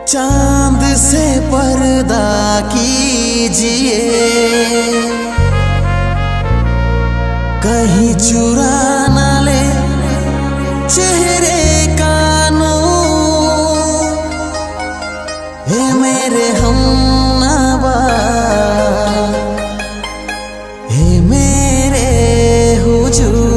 चांद से पर्दा कीजिए, कहीं चुरा न ले चेहरे का नूर। हे मेरे हमनवा, हे मेरे हुजूर।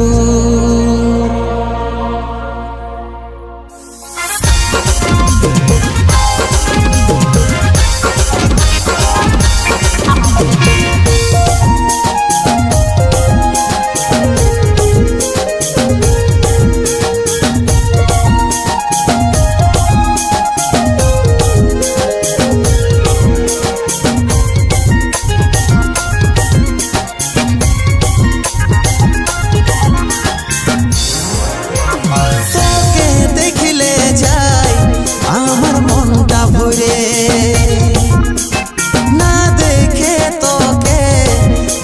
ना देखे তোকে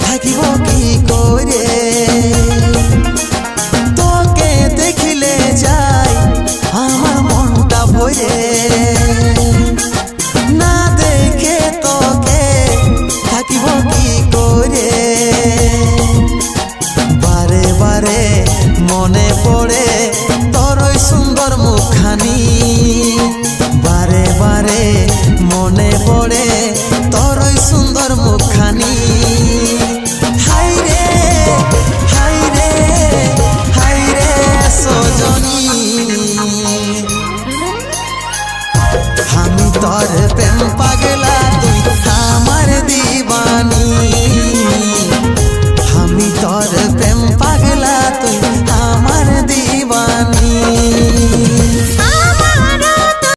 থাকিব কি করে, তোকে দেখিলে যাই আমার মনটা ভরে। না দেখে তোকে থাকিব কি করে, বারে বারে মনে পড়ে তোর ওই সুন্দর মুখখানি। বারে বারে মনে পড়ে তোর ওই সুন্দর মুখখানি। হাই রে হাই রে হাই রে সজনী, আমি তোর প্রেম পাগল।